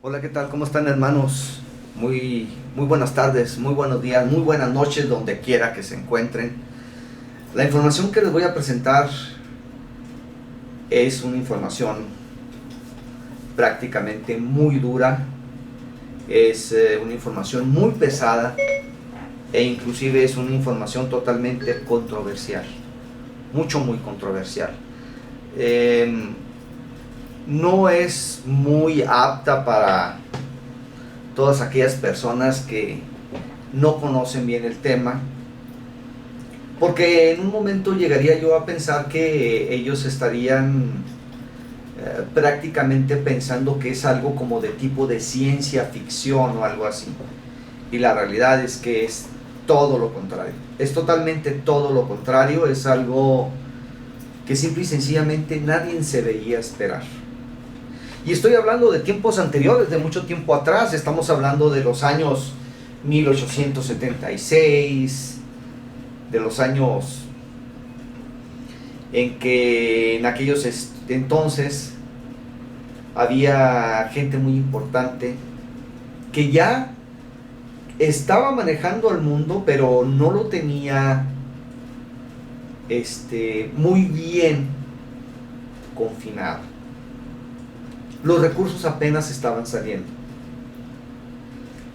Hola, ¿qué tal? ¿Cómo están, hermanos? Muy buenas tardes, muy buenos días, muy buenas noches, donde quiera que se encuentren. La información que les voy a presentar es una información prácticamente muy dura, es una información muy pesada e inclusive es una información totalmente controversial, muy controversial. Eh, no es muy apta para todas aquellas personas que no conocen bien el tema, porque en un momento llegaría yo a pensar que ellos estarían prácticamente pensando que es algo como de tipo de ciencia ficción o algo así. Y la realidad es que es todo lo contrario. Es totalmente todo lo contrario. Es algo que simple y sencillamente nadie se veía esperar. Y estoy hablando de tiempos anteriores, de mucho tiempo atrás. Estamos hablando de los años 1876, de los años en que en aquellos entonces había gente muy importante que ya estaba manejando el mundo, pero no lo tenía muy bien confinado. Los recursos apenas estaban saliendo.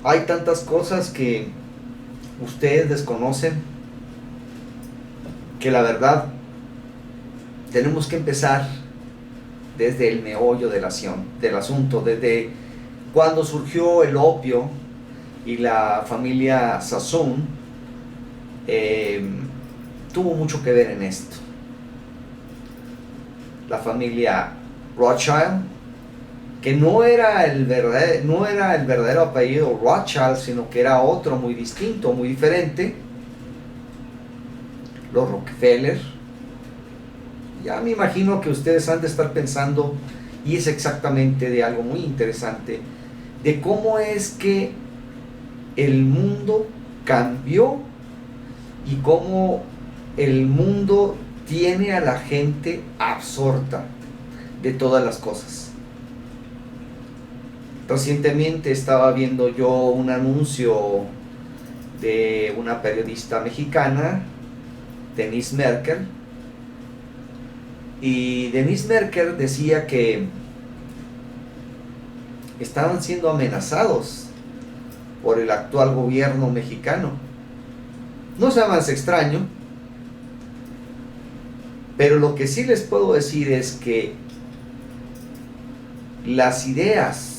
Hay tantas cosas que ustedes desconocen que la verdad tenemos que empezar desde el meollo del asunto, desde cuando surgió el opio y la familia Sassoon tuvo mucho que ver en esto. La familia Rothschild, que no era el verdadero apellido Rothschild, sino que era otro muy distinto, muy diferente. Los Rockefeller. Ya me imagino que ustedes han de estar pensando, y es exactamente de algo muy interesante, de cómo es que el mundo cambió y cómo el mundo tiene a la gente absorta de todas las cosas. Recientemente estaba viendo yo un anuncio de una periodista mexicana, Denise Merker, y Denise Merker decía que estaban siendo amenazados por el actual gobierno mexicano. No sea más extraño, pero lo que sí les puedo decir es que las ideas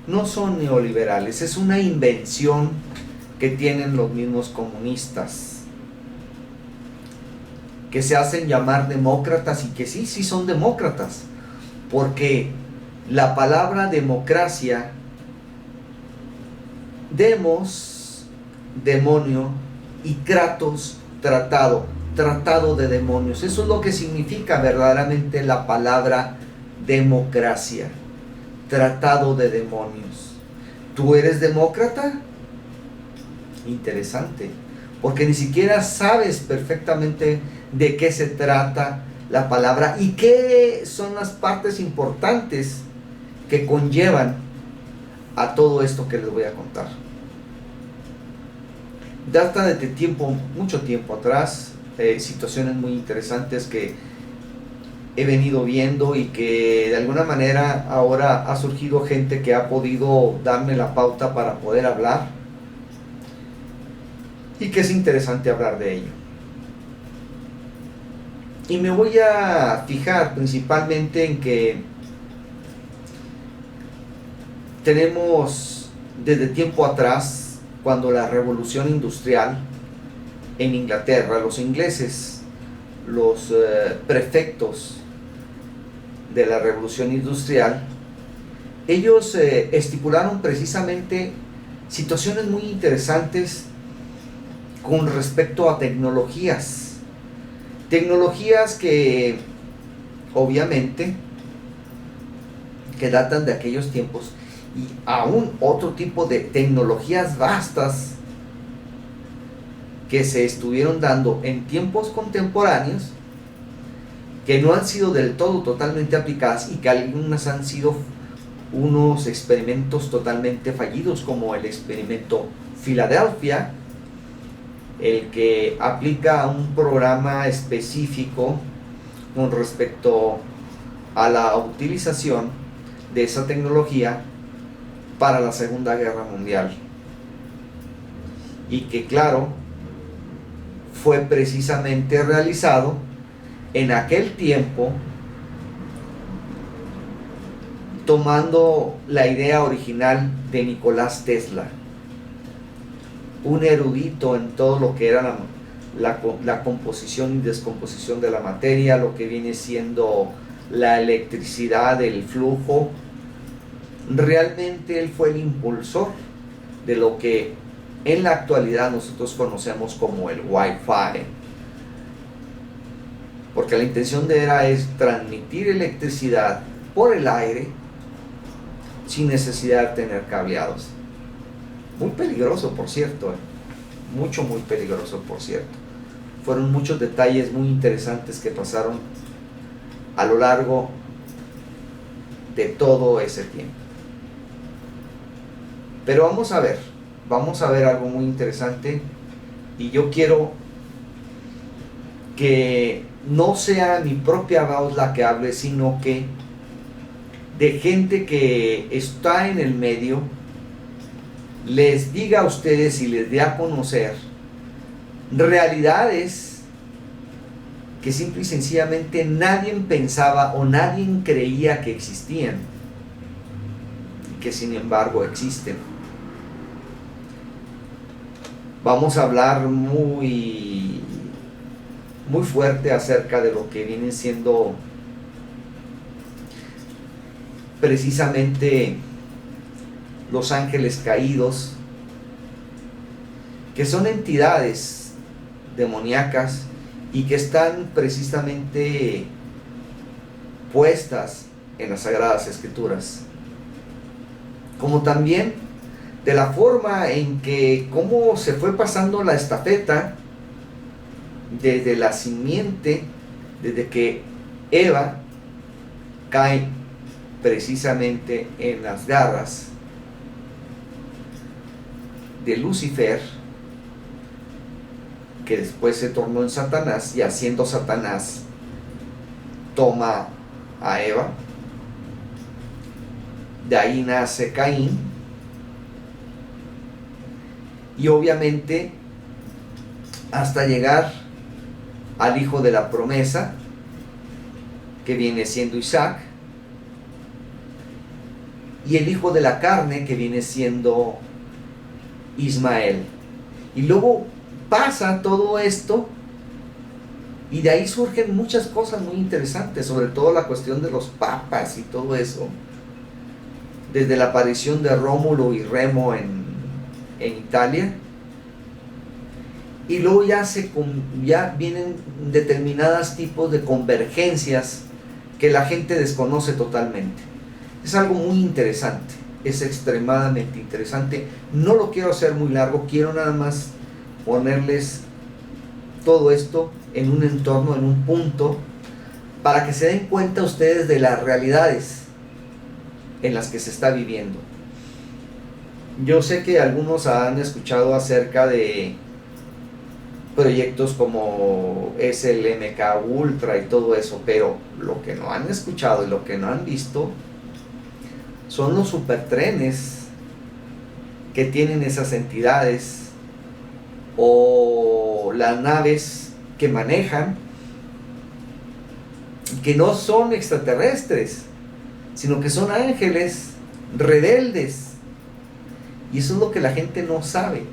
no son neoliberales, es una invención que tienen los mismos comunistas, que se hacen llamar demócratas y que sí son demócratas, porque la palabra democracia, demos, demonio, y kratos, tratado de demonios. Eso es lo que significa verdaderamente la palabra democracia, tratado de demonios. ¿Tú eres demócrata? Interesante, porque ni siquiera sabes perfectamente de qué se trata la palabra y qué son las partes importantes que conllevan a todo esto que les voy a contar. Data de tiempo, mucho tiempo atrás, situaciones muy interesantes que he venido viendo y que de alguna manera ahora ha surgido gente que ha podido darme la pauta para poder hablar y que es interesante hablar de ello. Y me voy a fijar principalmente en que tenemos desde tiempo atrás, cuando la revolución industrial en Inglaterra, los ingleses, los prefectos de la revolución industrial, ellos estipularon precisamente situaciones muy interesantes con respecto a tecnologías que obviamente que datan de aquellos tiempos, y aún otro tipo de tecnologías vastas que se estuvieron dando en tiempos contemporáneos que no han sido del todo totalmente aplicadas y que algunas han sido unos experimentos totalmente fallidos, como el experimento Filadelfia, el que aplica un programa específico con respecto a la utilización de esa tecnología para la Segunda Guerra Mundial, y que claro, fue precisamente realizado en aquel tiempo tomando la idea original de Nicolás Tesla, un erudito en todo lo que era la composición y descomposición de la materia, lo que viene siendo la electricidad, el flujo. Realmente él fue el impulsor de lo que en la actualidad nosotros conocemos como el Wi-Fi, porque la intención de él es transmitir electricidad por el aire sin necesidad de tener cableados. Muy peligroso, por cierto, muy peligroso, por cierto. Fueron muchos detalles muy interesantes que pasaron a lo largo de todo ese tiempo. Pero vamos a ver algo muy interesante, y yo quiero que no sea mi propia voz la que hable, sino que de gente que está en el medio les diga a ustedes y les dé a conocer realidades que simple y sencillamente nadie pensaba o nadie creía que existían, y que sin embargo existen. Vamos a hablar muy fuerte acerca de lo que vienen siendo precisamente los ángeles caídos, que son entidades demoníacas y que están precisamente puestas en las sagradas escrituras, como también de la forma en que cómo se fue pasando la estafeta desde la simiente, desde que Eva cae precisamente en las garras de Lucifer, que después se tornó en Satanás, y haciendo Satanás toma a Eva. De ahí nace Caín, y obviamente hasta llegar al hijo de la promesa, que viene siendo Isaac, y el hijo de la carne, que viene siendo Ismael. Y luego pasa todo esto, y de ahí surgen muchas cosas muy interesantes, sobre todo la cuestión de los papas y todo eso, desde la aparición de Rómulo y Remo en Italia, y luego ya vienen determinados tipos de convergencias que la gente desconoce totalmente. Es algo muy interesante, es extremadamente interesante. No lo quiero hacer muy largo, quiero nada más ponerles todo esto en un entorno, en un punto, para que se den cuenta ustedes de las realidades en las que se está viviendo. Yo sé que algunos han escuchado acerca de proyectos como es el MK Ultra y todo eso, pero lo que no han escuchado y lo que no han visto son los supertrenes que tienen esas entidades, o las naves que manejan, que no son extraterrestres, sino que son ángeles rebeldes. Y eso es lo que la gente no sabe,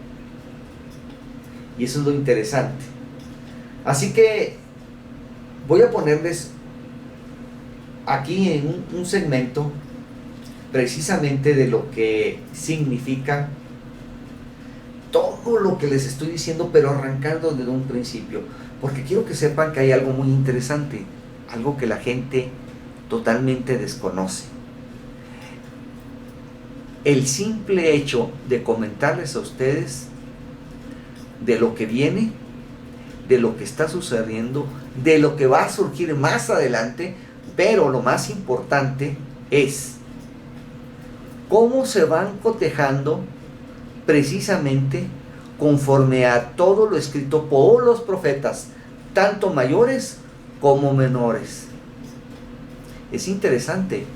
y eso es lo interesante. Así que voy a ponerles aquí en un segmento precisamente de lo que significa todo lo que les estoy diciendo, pero arrancando desde un principio, porque quiero que sepan que hay algo muy interesante, algo que la gente totalmente desconoce. El simple hecho de comentarles a ustedes de lo que viene, de lo que está sucediendo, de lo que va a surgir más adelante, pero lo más importante es cómo se van cotejando precisamente conforme a todo lo escrito por los profetas, tanto mayores como menores. Es interesante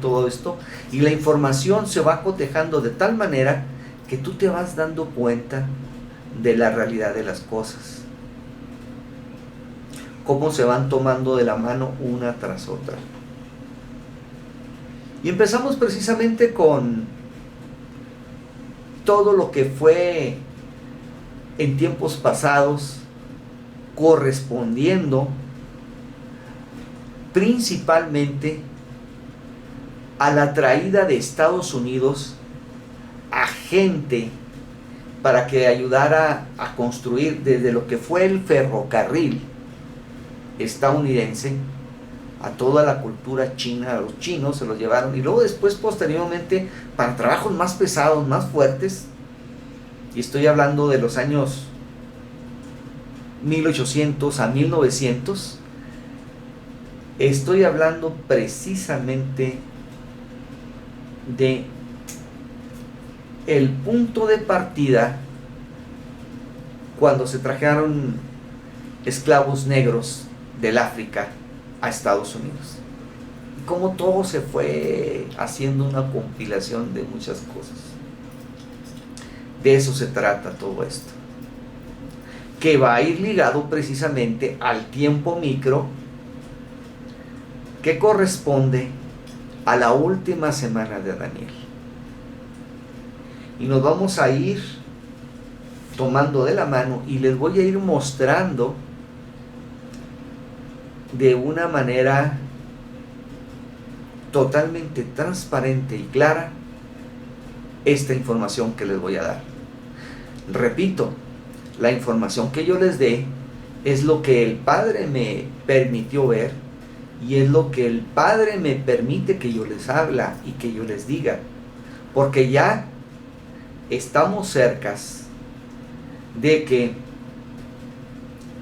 todo esto, y la información se va cotejando de tal manera que tú te vas dando cuenta de la realidad de las cosas, cómo se van tomando de la mano una tras otra. Y empezamos precisamente con todo lo que fue en tiempos pasados, correspondiendo principalmente a la traída de Estados Unidos a gente para que ayudara a construir desde lo que fue el ferrocarril estadounidense a toda la cultura china. A los chinos se los llevaron, y luego después posteriormente para trabajos más pesados, más fuertes, y estoy hablando de los años 1800 a 1900, estoy hablando precisamente de el punto de partida cuando se trajeron esclavos negros del África a Estados Unidos, y cómo todo se fue haciendo una compilación de muchas cosas. De eso se trata todo esto, que va a ir ligado precisamente al tiempo micro, que corresponde a la última semana de Daniel. Y nos vamos a ir tomando de la mano, y les voy a ir mostrando de una manera totalmente transparente y clara esta información que les voy a dar. Repito, la información que yo les dé es lo que el Padre me permitió ver, y es lo que el Padre me permite que yo les habla y que yo les diga, porque ya estamos cercas de que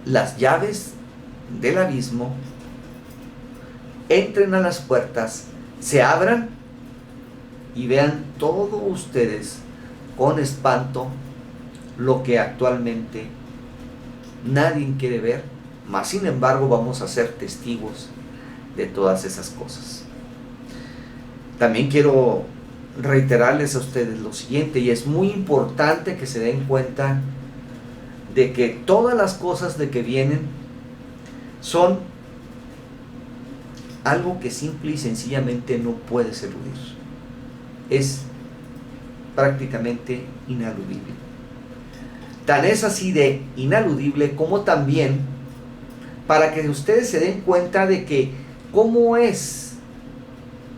las llaves del abismo entren a las puertas, se abran y vean todos ustedes con espanto lo que actualmente nadie quiere ver, mas sin embargo vamos a ser testigos de todas esas cosas. También quiero reiterarles a ustedes lo siguiente, y es muy importante que se den cuenta de que todas las cosas de que vienen son algo que simple y sencillamente no puedes eludir. Es prácticamente inaludible. Tan es así de inaludible como también para que ustedes se den cuenta de que cómo es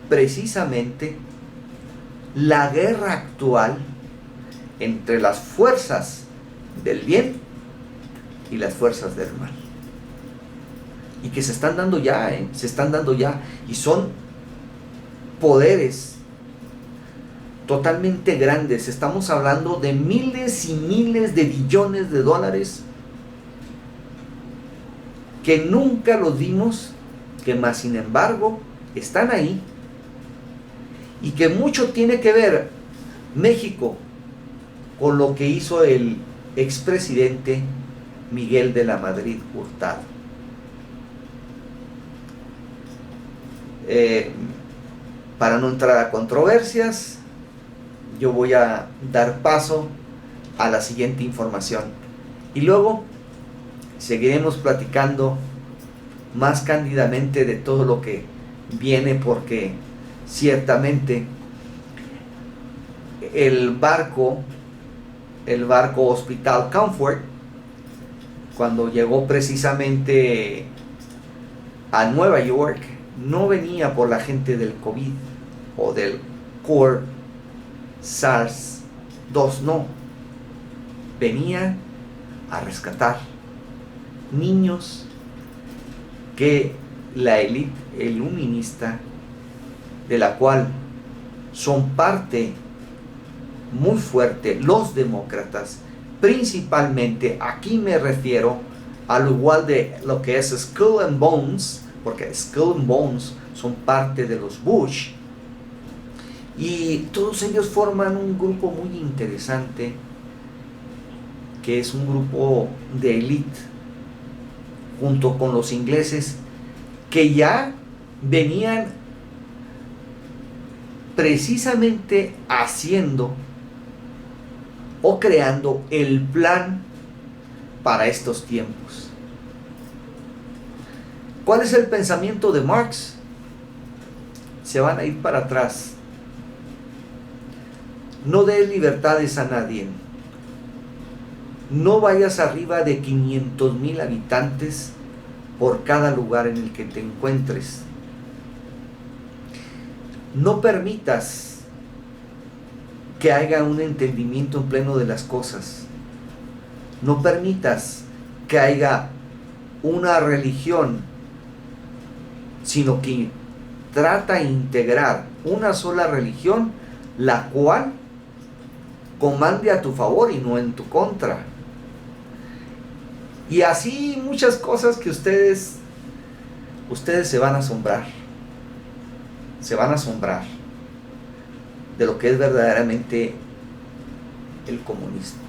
precisamente la guerra actual entre las fuerzas del bien y las fuerzas del mal, y que se están dando ya, se están dando ya, y son poderes totalmente grandes. Estamos hablando de miles y miles de billones de dólares que nunca los vimos, que más sin embargo están ahí, y que mucho tiene que ver México con lo que hizo el expresidente Miguel de la Madrid Hurtado. Para no entrar a controversias, yo voy a dar paso a la siguiente información, y luego seguiremos platicando más cándidamente de todo lo que viene, porque ciertamente el barco Hospital Comfort, cuando llegó precisamente a Nueva York, no venía por la gente del COVID o del Core SARS-2, no, venía a rescatar niños que la élite iluminista, de la cual son parte muy fuerte los demócratas, principalmente aquí me refiero al igual de lo que es Skull and Bones, porque Skull and Bones son parte de los Bush, y todos ellos forman un grupo muy interesante, que es un grupo de élite, junto con los ingleses, que ya venían precisamente haciendo o creando el plan para estos tiempos. ¿Cuál es el pensamiento de Marx? Se van a ir para atrás. No des libertades a nadie. No vayas arriba de 500,000 habitantes por cada lugar en el que te encuentres. No permitas que haya un entendimiento en pleno de las cosas. No permitas que haya una religión, sino que trata de integrar una sola religión, la cual comande a tu favor y no en tu contra. Y así muchas cosas que ustedes se van a asombrar. Se van a asombrar de lo que es verdaderamente el comunismo.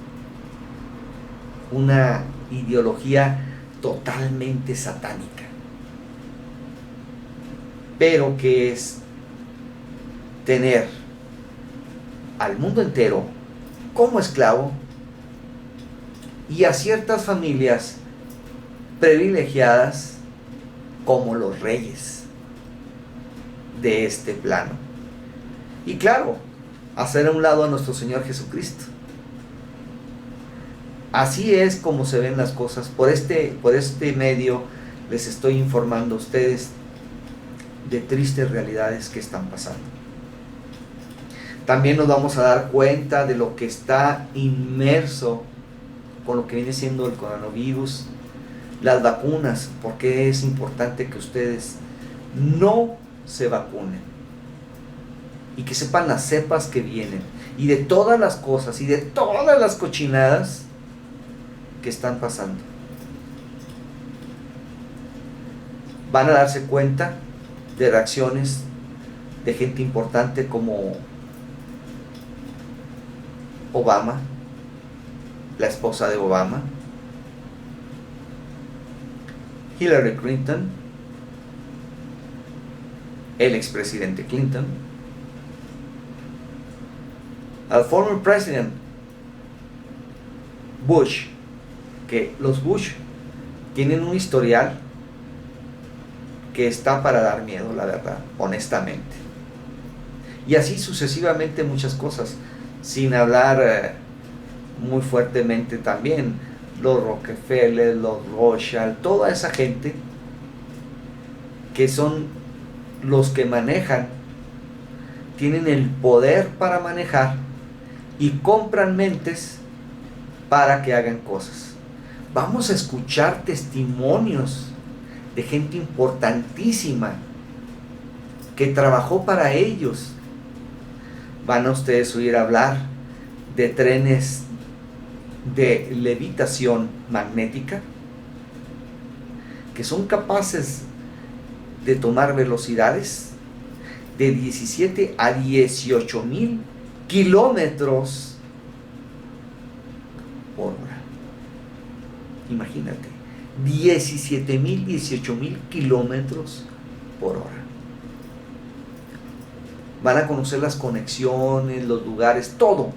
Una ideología totalmente satánica, pero que es tener al mundo entero como esclavo y a ciertas familias privilegiadas como los reyes de este plano. Y claro, hacer a un lado a nuestro Señor Jesucristo. Así es como se ven las cosas. Por este medio les estoy informando a ustedes de tristes realidades que están pasando. También nos vamos a dar cuenta de lo que está inmerso con lo que viene siendo el coronavirus, las vacunas, porque es importante que ustedes no se vacunen y que sepan las cepas que vienen y de todas las cosas y de todas las cochinadas que están pasando. Van a darse cuenta de reacciones de gente importante como Obama, la esposa de Obama, Hillary Clinton, el expresidente Clinton, al former president Bush, que los Bush tienen un historial que está para dar miedo, la verdad, honestamente. Y así sucesivamente muchas cosas, sin hablar muy fuertemente también, los Rockefeller, los Rothschild, toda esa gente que son los que manejan, tienen el poder para manejar y compran mentes para que hagan cosas. Vamos a escuchar testimonios de gente importantísima que trabajó para ellos. Van a ustedes oír hablar de trenes de levitación magnética que son capaces de tomar velocidades de 17 a 18,000 kilómetros por hora. Imagínate, 17,000, 18,000 kilómetros por hora. Van a conocer las conexiones, los lugares, todo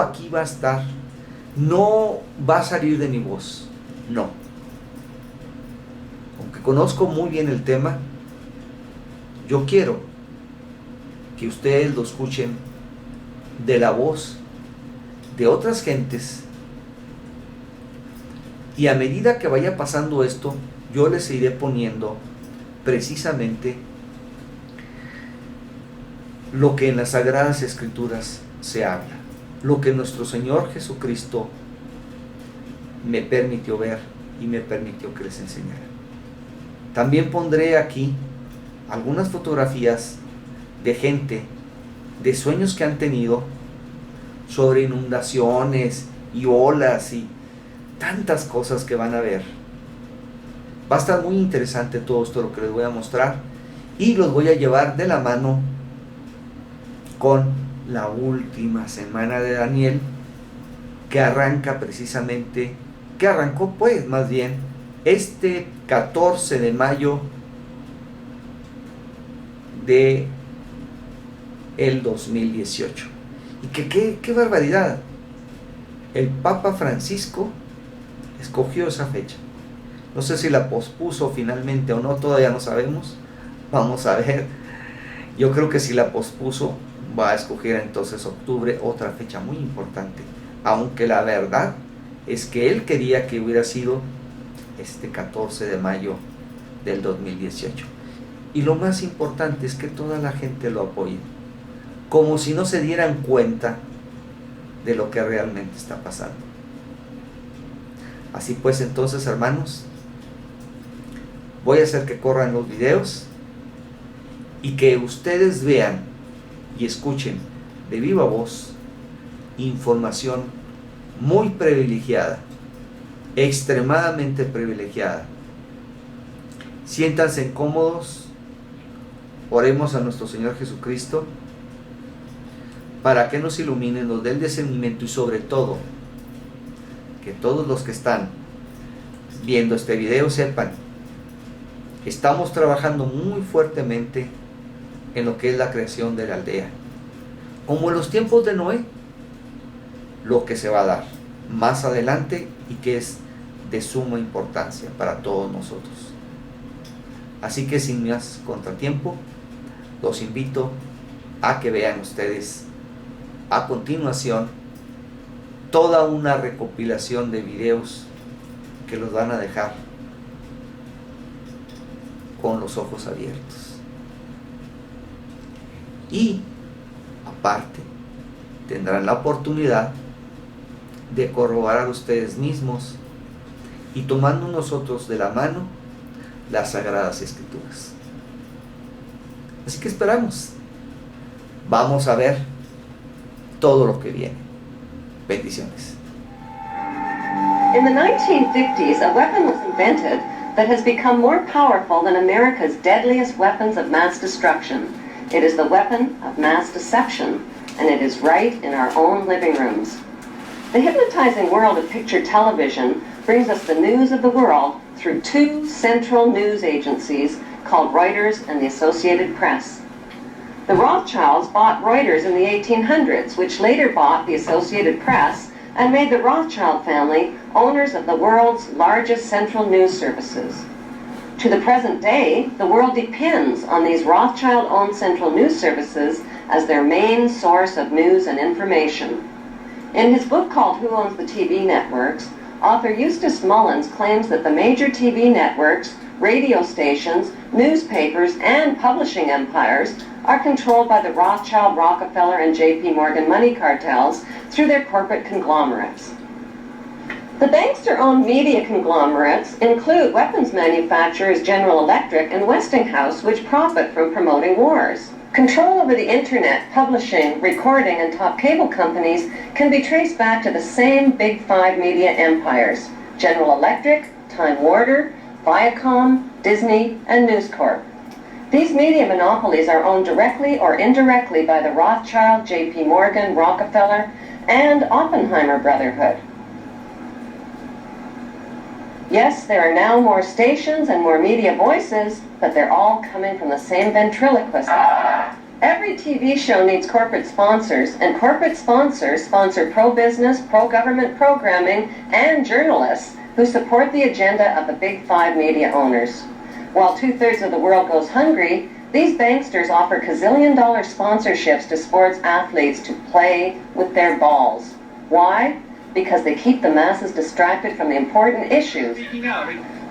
aquí va a estar. No va a salir de mi voz, no. Aunque conozco muy bien el tema, yo quiero que ustedes lo escuchen de la voz de otras gentes, y a medida que vaya pasando esto, yo les iré poniendo precisamente lo que en las sagradas escrituras se habla, lo que nuestro Señor Jesucristo me permitió ver y me permitió que les enseñara. También pondré aquí algunas fotografías de gente, de sueños que han tenido sobre inundaciones y olas y tantas cosas que van a ver. Va a estar muy interesante todo esto lo que les voy a mostrar, y los voy a llevar de la mano con la última semana de Daniel, que arranca precisamente, que arrancó pues más bien este 14 de mayo de el 2018. Y qué barbaridad, el Papa Francisco escogió esa fecha. No sé si la pospuso finalmente o no, todavía no sabemos. Vamos a ver. Yo creo que si la pospuso, va a escoger entonces octubre, otra fecha muy importante. Aunque la verdad es que él quería que hubiera sido este 14 de mayo del 2018. Y lo más importante es que toda la gente lo apoye, como si no se dieran cuenta de lo que realmente está pasando. Así pues, entonces, hermanos, voy a hacer que corran los videos y que ustedes vean y escuchen de viva voz información muy privilegiada, extremadamente privilegiada. Siéntanse cómodos, oremos a nuestro Señor Jesucristo para que nos ilumine, nos dé el discernimiento, y sobre todo que todos los que están viendo este video sepan que estamos trabajando muy fuertemente en lo que es la creación de la aldea, como en los tiempos de Noé, lo que se va a dar más adelante y que es de suma importancia para todos nosotros. Así que sin más contratiempo, los invito a que vean ustedes a continuación toda una recopilación de videos que los van a dejar con los ojos abiertos. Y aparte tendrán la oportunidad de corroborar ustedes mismos y tomando nosotros de la mano las sagradas escrituras. Así que esperamos. Vamos a ver todo lo que viene. Bendiciones. In the 1950s, a weapon was invented that has become more powerful than America's deadliest weapons of mass destruction. It is the weapon of mass deception, and it is right in our own living rooms. The hypnotizing world of picture television brings us the news of the world through two central news agencies called Reuters and the Associated Press. The Rothschilds bought Reuters in the 1800s, which later bought the Associated Press and made the Rothschild family owners of the world's largest central news services. To the present day, the world depends on these Rothschild-owned central news services as their main source of news and information. In his book called Who Owns the TV Networks, author Eustace Mullins claims that the major TV networks, radio stations, newspapers, and publishing empires are controlled by the Rothschild, Rockefeller, and J.P. Morgan money cartels through their corporate conglomerates. The bankster-owned media conglomerates include weapons manufacturers General Electric and Westinghouse, which profit from promoting wars. Control over the internet, publishing, recording, and top cable companies can be traced back to the same Big Five media empires: General Electric, Time Warner, Viacom, Disney, and News Corp. These media monopolies are owned directly or indirectly by the Rothschild, J.P. Morgan, Rockefeller, and Oppenheimer Brotherhood. Yes, there are now more stations and more media voices, but they're all coming from the same ventriloquist. Every TV show needs corporate sponsors, and corporate sponsors sponsor pro-business, pro-government programming, and journalists who support the agenda of the Big Five media owners. While 2/3 of the world goes hungry, these banksters offer gazillion-dollar sponsorships to sports athletes to play with their balls. Why? Because they keep the masses distracted from the important issues.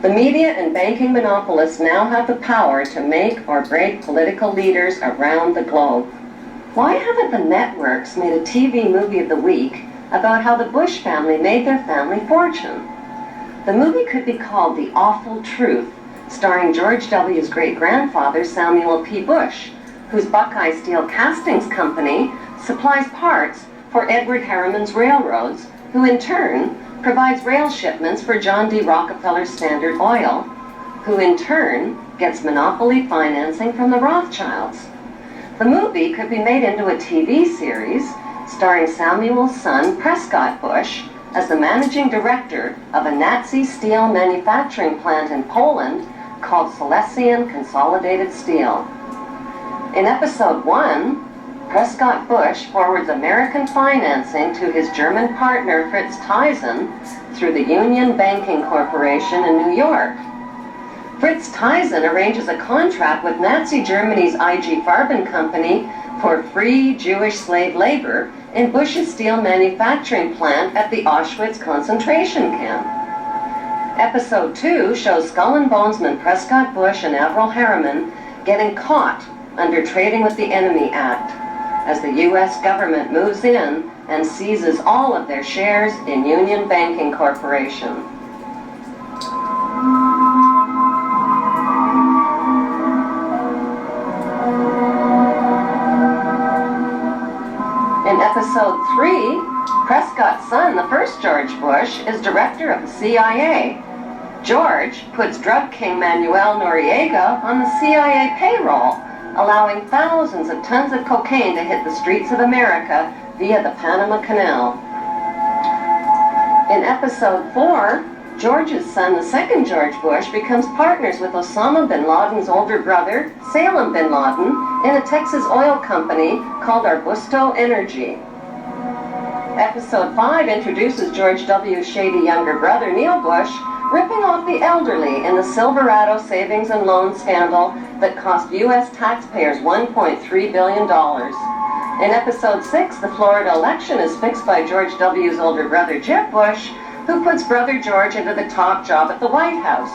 The media and banking monopolists now have the power to make or break political leaders around the globe. Why haven't the networks made a TV movie of the week about how the Bush family made their family fortune? The movie could be called The Awful Truth, starring George W.'s great-grandfather, Samuel P. Bush, whose Buckeye Steel Castings Company supplies parts for Edward Harriman's railroads, who in turn provides rail shipments for John D. Rockefeller's Standard Oil, who in turn gets monopoly financing from the Rothschilds. The movie could be made into a TV series starring Samuel's son, Prescott Bush, as the managing director of a Nazi steel manufacturing plant in Poland called Silesian Consolidated Steel. In episode 1, Prescott Bush forwards American financing to his German partner Fritz Thyssen through the Union Banking Corporation in New York. Fritz Thyssen arranges a contract with Nazi Germany's IG Farben Company for free Jewish slave labor in Bush's steel manufacturing plant at the Auschwitz concentration camp. Episode 2 shows Skull and Bonesman Prescott Bush and Averell Harriman getting caught under Trading with the Enemy Act as the U.S. government moves in and seizes all of their shares in Union Banking Corporation. In episode 3, Prescott's son, the first George Bush, is director of the CIA. George puts drug king Manuel Noriega on the CIA payroll, allowing thousands of tons of cocaine to hit the streets of America via the Panama Canal. In episode 4, George's son, the second George Bush, becomes partners with Osama bin Laden's older brother, Salem bin Laden, in a Texas oil company called Arbusto Energy. Episode 5 introduces George W.'s shady younger brother, Neil Bush, ripping off the elderly in the Silverado savings and loan scandal that cost U.S. taxpayers $1.3 billion. In episode 6, the Florida election is fixed by George W.'s older brother, Jeb Bush, who puts brother George into the top job at the White House,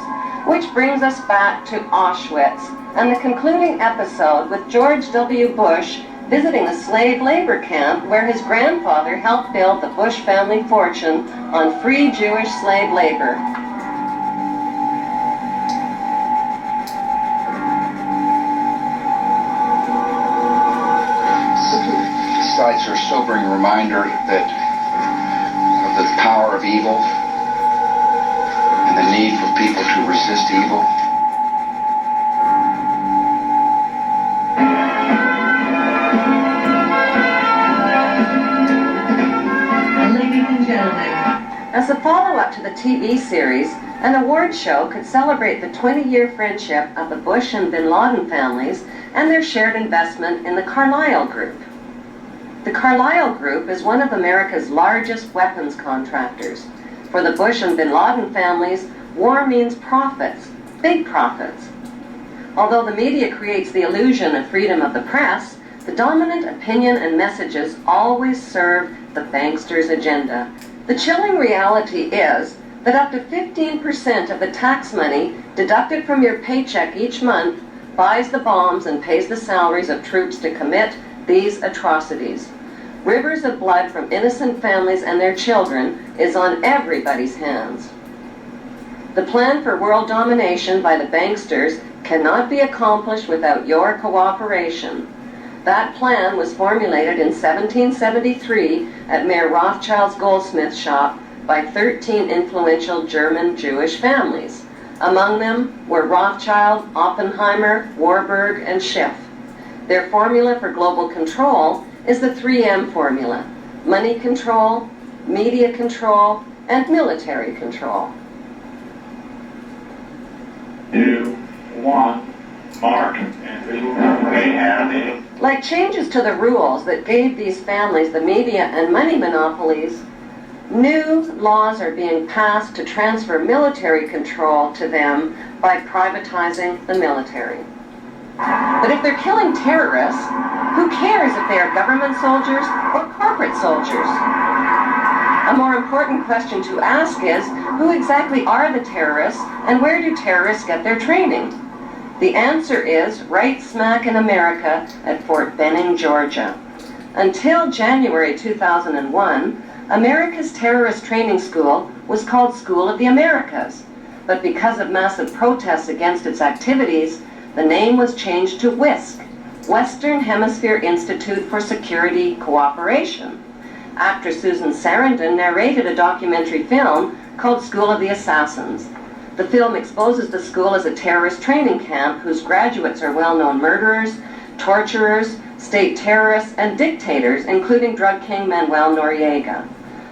which brings us back to Auschwitz and the concluding episode with George W. Bush visiting a slave labor camp where his grandfather helped build the Bush family fortune on free Jewish slave labor. Sites are a sobering reminder that of the power of evil and the need for people to resist evil. Ladies and gentlemen, as a follow-up to the TV series, an award show could celebrate the 20-year friendship of the Bush and bin Laden families and their shared investment in the Carlyle Group. The Carlyle Group is one of America's largest weapons contractors. For the Bush and bin Laden families, war means profits, big profits. Although the media creates the illusion of freedom of the press, the dominant opinion and messages always serve the banksters' agenda. The chilling reality is that up to 15% of the tax money deducted from your paycheck each month buys the bombs and pays the salaries of troops to commit these atrocities. Rivers of blood from innocent families and their children is on everybody's hands. The plan for world domination by the banksters cannot be accomplished without your cooperation. That plan was formulated in 1773 at Mayor Rothschild's goldsmith shop by 13 influential German Jewish families. Among them were Rothschild, Oppenheimer, Warburg, and Schiff. Their formula for global control is the 3M formula: money control, media control, and military control. You want Mark, they have it. Like changes to the rules that gave these families the media and money monopolies, new laws are being passed to transfer military control to them by privatizing the military. But if they're killing terrorists, who cares if they are government soldiers or corporate soldiers? A more important question to ask is, who exactly are the terrorists and where do terrorists get their training? The answer is right smack in America at Fort Benning, Georgia. Until January 2001, America's terrorist training school was called School of the Americas, but because of massive protests against its activities, the name was changed to WISC, Western Hemisphere Institute for Security Cooperation. Actress Susan Sarandon narrated a documentary film called School of the Assassins. The film exposes the school as a terrorist training camp whose graduates are well-known murderers, torturers, state terrorists, and dictators, including drug king Manuel Noriega.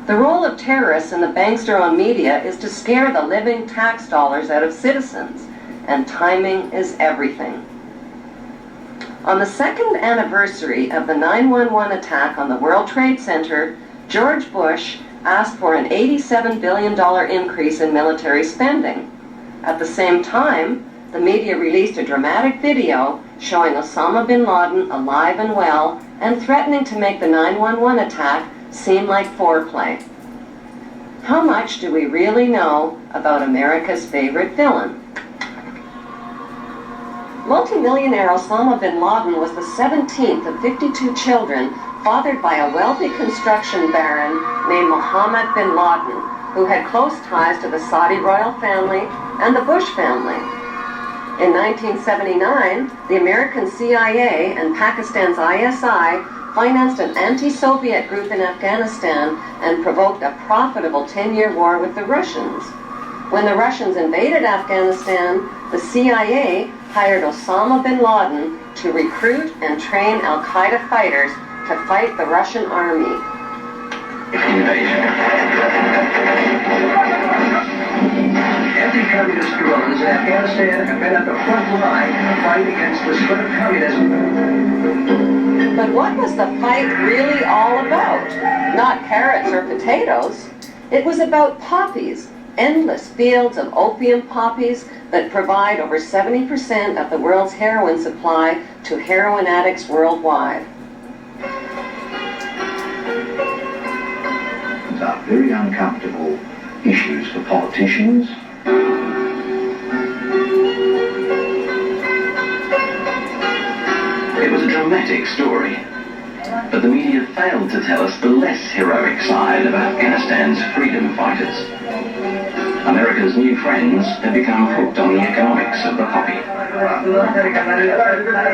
The role of terrorists in the bankster-owned media is to scare the living tax dollars out of citizens, and timing is everything. On the second anniversary of the 9/11 attack on the World Trade Center, George Bush asked for an $87 billion increase in military spending. At the same time, the media released a dramatic video showing Osama bin Laden alive and well and threatening to make the 9/11 attack seem like foreplay. How much do we really know about America's favorite villain? Multimillionaire Osama bin Laden was the 17th of 52 children fathered by a wealthy construction baron named Mohammed bin Laden, who had close ties to the Saudi royal family and the Bush family. In 1979, the American CIA and Pakistan's ISI financed an anti-Soviet group in Afghanistan and provoked a profitable 10-year war with the Russians. When the Russians invaded Afghanistan, the CIA hired Osama bin Laden to recruit and train al-Qaeda fighters to fight the Russian army. Anti-communist guerrillas in Afghanistan have been at the front line in the fight against the spread of communism. But what was the fight really all about? Not carrots or potatoes. It was about poppies, endless fields of opium poppies that provide over 70% of the world's heroin supply to heroin addicts worldwide. These are very uncomfortable issues for politicians. It was a dramatic story, but the media failed to tell us the less heroic side of Afghanistan's freedom fighters. America's new friends had become hooked on the economics of the poppy.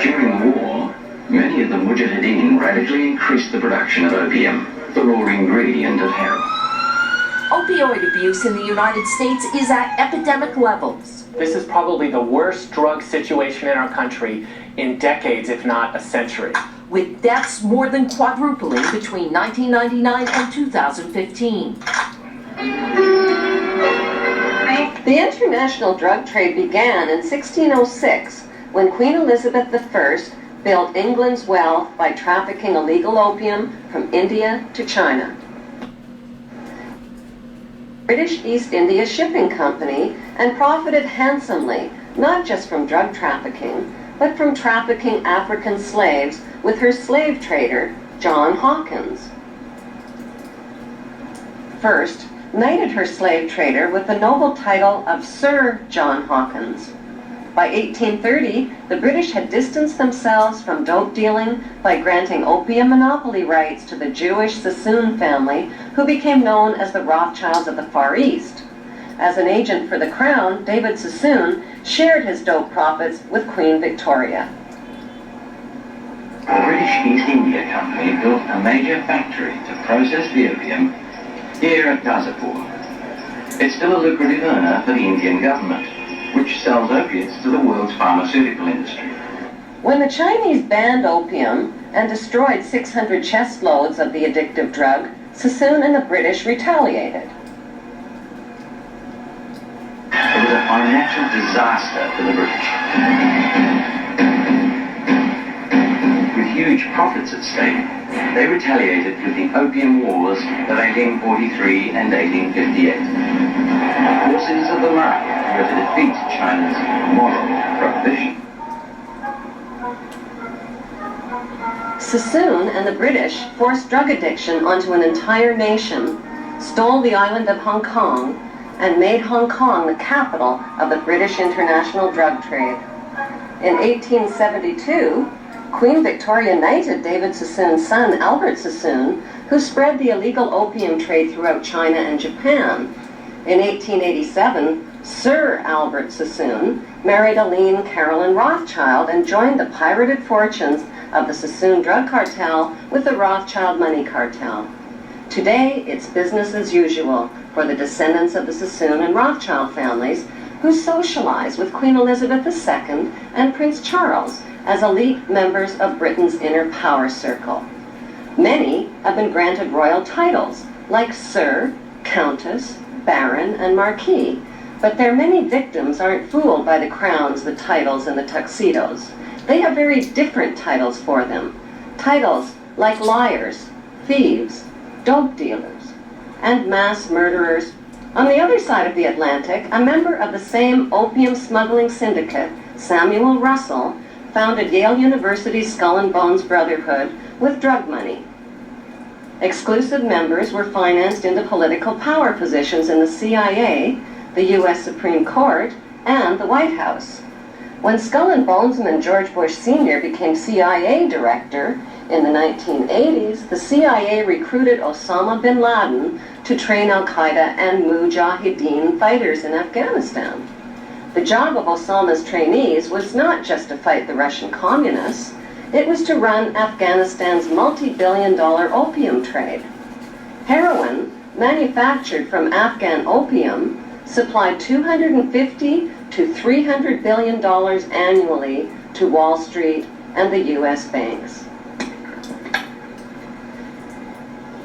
During the war, many of the mujahideen radically increased the production of opium, the raw ingredient of heroin. Opioid abuse in the United States is at epidemic levels. This is probably the worst drug situation in our country in decades, if not a century. With deaths more than quadrupling between 1999 and 2015. The international drug trade began in 1606 when Queen Elizabeth I built England's wealth by trafficking illegal opium from India to China. British East India Shipping Company and profited handsomely, not just from drug trafficking, but from trafficking African slaves with her slave trader, John Hawkins. First, knighted her slave trader with the noble title of Sir John Hawkins. By 1830, the British had distanced themselves from dope dealing by granting opium monopoly rights to the Jewish Sassoon family, who became known as the Rothschilds of the Far East. As an agent for the Crown, David Sassoon shared his dope profits with Queen Victoria. The British East India Company built a major factory to process the opium here at Gazipur. It's still a lucrative earner for the Indian government, which sells opiates to the world's pharmaceutical industry. When the Chinese banned opium and destroyed 600 chest loads of the addictive drug, Sassoon and the British retaliated. It was a financial disaster for the British. With huge profits at stake, they retaliated with the Opium Wars of 1843 and 1858. Forces of the market were to defeat China's moral prohibition. Sassoon and the British forced drug addiction onto an entire nation, stole the island of Hong Kong, and made Hong Kong the capital of the British international drug trade. In 1872, Queen Victoria knighted David Sassoon's son, Albert Sassoon, who spread the illegal opium trade throughout China and Japan. In 1887, Sir Albert Sassoon married Aline Carolyn Rothschild and joined the pirated fortunes of the Sassoon drug cartel with the Rothschild money cartel. Today, it's business as usual for the descendants of the Sassoon and Rothschild families who socialize with Queen Elizabeth II and Prince Charles as elite members of Britain's inner power circle. Many have been granted royal titles like Sir, Countess, Baron, and Marquis, but their many victims aren't fooled by the crowns, the titles, and the tuxedos. They have very different titles for them. Titles like liars, thieves, dope dealers, and mass murderers. On the other side of the Atlantic, a member of the same opium smuggling syndicate, Samuel Russell, founded Yale University's Skull and Bones Brotherhood with drug money. Exclusive members were financed into political power positions in the CIA, the U.S. Supreme Court, and the White House. When Skull and Bonesman George Bush Sr. became CIA director in the 1980s, the CIA recruited Osama bin Laden to train al-Qaeda and Mujahideen fighters in Afghanistan. The job of Osama's trainees was not just to fight the Russian communists, it was to run Afghanistan's multi-billion-dollar opium trade. Heroin, manufactured from Afghan opium, supplied $250 to $300 billion annually to Wall Street and the U.S. banks.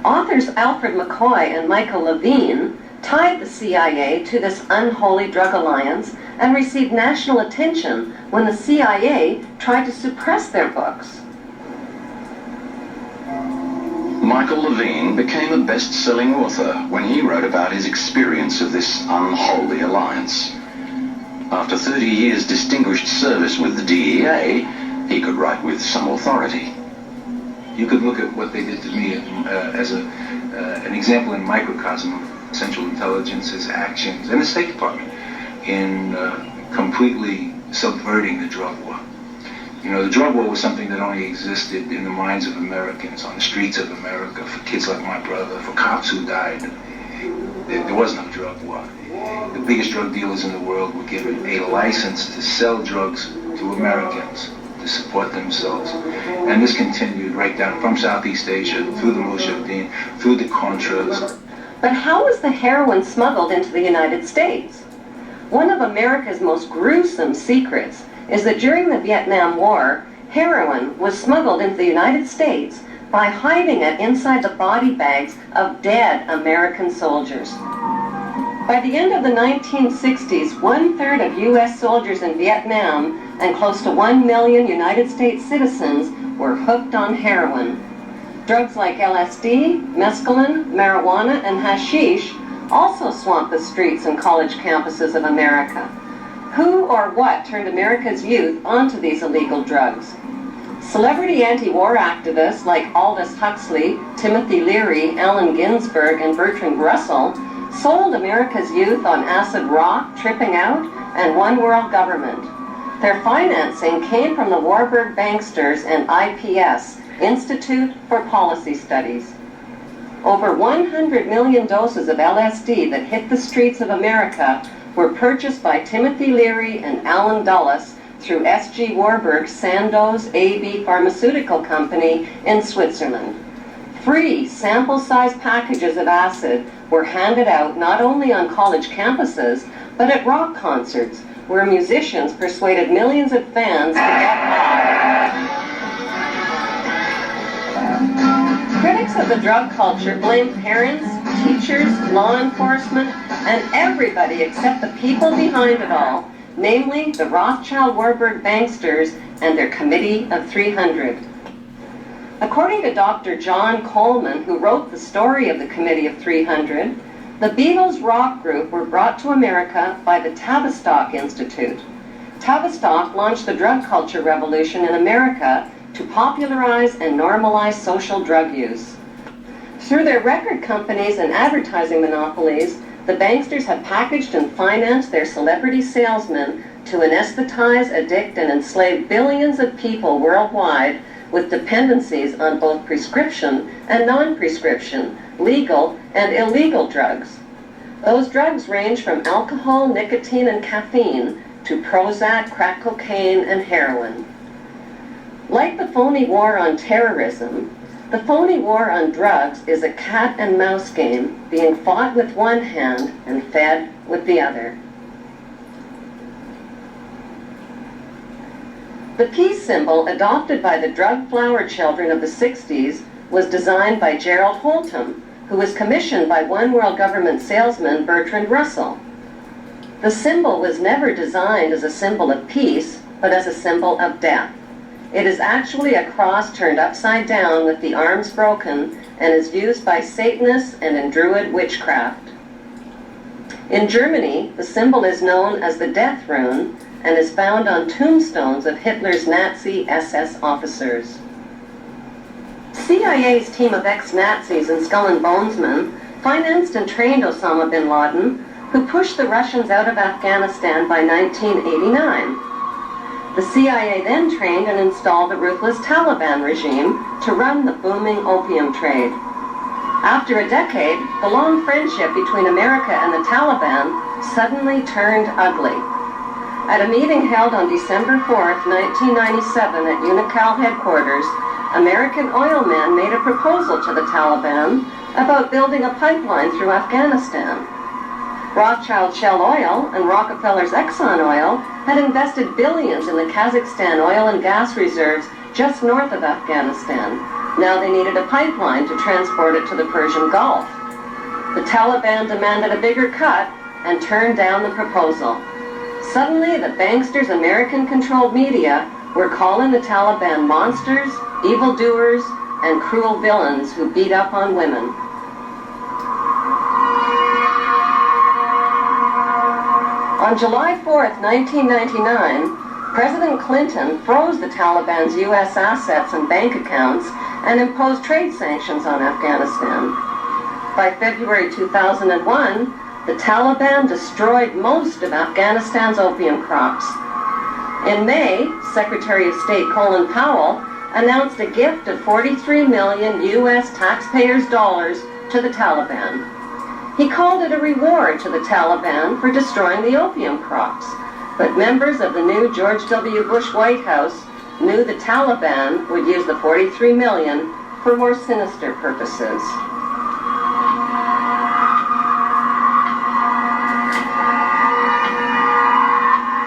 Authors Alfred McCoy and Michael Levine tied the CIA to this unholy drug alliance and received national attention when the CIA tried to suppress their books. Michael Levine became a best-selling author when he wrote about his experience of this unholy alliance. After 30 years' distinguished service with the DEA, he could write with some authority. You could look at what they did to me as an example in microcosm of Central Intelligence's actions and the State Department in completely subverting the drug war. You know, the drug war was something that only existed in the minds of Americans, on the streets of America, for kids like my brother, for cops who died. There was no drug war. The biggest drug dealers in the world were given a license to sell drugs to Americans to support themselves. And this continued right down from Southeast Asia, through the Mujahideen, through the Contras. But how was the heroin smuggled into the United States? One of America's most gruesome secrets is that during the Vietnam War, heroin was smuggled into the United States by hiding it inside the body bags of dead American soldiers. By the end of the 1960s, 1/3 of U.S. soldiers in Vietnam and close to 1 million United States citizens were hooked on heroin. Drugs like LSD, mescaline, marijuana, and hashish also swamped the streets and college campuses of America. Who or what turned America's youth onto these illegal drugs? Celebrity anti-war activists like Aldous Huxley, Timothy Leary, Allen Ginsberg, and Bertrand Russell sold America's youth on acid rock, tripping out, and one world government. Their financing came from the Warburg Banksters and IPS, Institute for Policy Studies. Over 100 million doses of LSD that hit the streets of America were purchased by Timothy Leary and Alan Dulles through S.G. Warburg's Sandoz AB Pharmaceutical Company in Switzerland. Free sample-sized packages of acid were handed out not only on college campuses, but at rock concerts, where musicians persuaded millions of fans to get high. Critics of the drug culture blame parents, teachers, law enforcement, and everybody except the people behind it all, namely the Rothschild-Warburg banksters and their Committee of 300. According to Dr. John Coleman, who wrote the story of the Committee of 300, the Beatles rock group were brought to America by the Tavistock Institute. Tavistock launched the drug culture revolution in America to popularize and normalize social drug use. Through their record companies and advertising monopolies, the banksters have packaged and financed their celebrity salesmen to anesthetize, addict, and enslave billions of people worldwide with dependencies on both prescription and non-prescription, legal and illegal drugs. Those drugs range from alcohol, nicotine, and caffeine to Prozac, crack cocaine, and heroin. Like the phony war on terrorism, The phony war on drugs is a cat and mouse game being fought with one hand and fed with the other. The peace symbol adopted by the drug flower children of the 60s was designed by Gerald Holtham, who was commissioned by One World Government salesman Bertrand Russell. The symbol was never designed as a symbol of peace, but as a symbol of death. It is actually a cross turned upside down with the arms broken and is used by Satanists and in Druid witchcraft. In Germany, the symbol is known as the Death Rune and is found on tombstones of Hitler's Nazi SS officers. CIA's team of ex-Nazis and Skull and Bonesmen financed and trained Osama bin Laden, who pushed the Russians out of Afghanistan by 1989. The CIA then trained and installed a ruthless Taliban regime to run the booming opium trade. After a decade, the long friendship between America and the Taliban suddenly turned ugly. At a meeting held on December 4, 1997 at Unocal headquarters, American oil men made a proposal to the Taliban about building a pipeline through Afghanistan. Rothschild Shell Oil and Rockefeller's Exxon Oil had invested billions in the Kazakhstan oil and gas reserves just north of Afghanistan. Now they needed a pipeline to transport it to the Persian Gulf. The Taliban demanded a bigger cut and turned down the proposal. Suddenly, the banksters' American-controlled media were calling the Taliban monsters, evildoers, and cruel villains who beat up on women. On July 4, 1999, President Clinton froze the Taliban's U.S. assets and bank accounts and imposed trade sanctions on Afghanistan. By February 2001, the Taliban destroyed most of Afghanistan's opium crops. In May, Secretary of State Colin Powell announced a gift of 43 million U.S. taxpayers' dollars to the Taliban. He called it a reward to the Taliban for destroying the opium crops, but members of the new George W. Bush White House knew the Taliban would use the 43 million for more sinister purposes.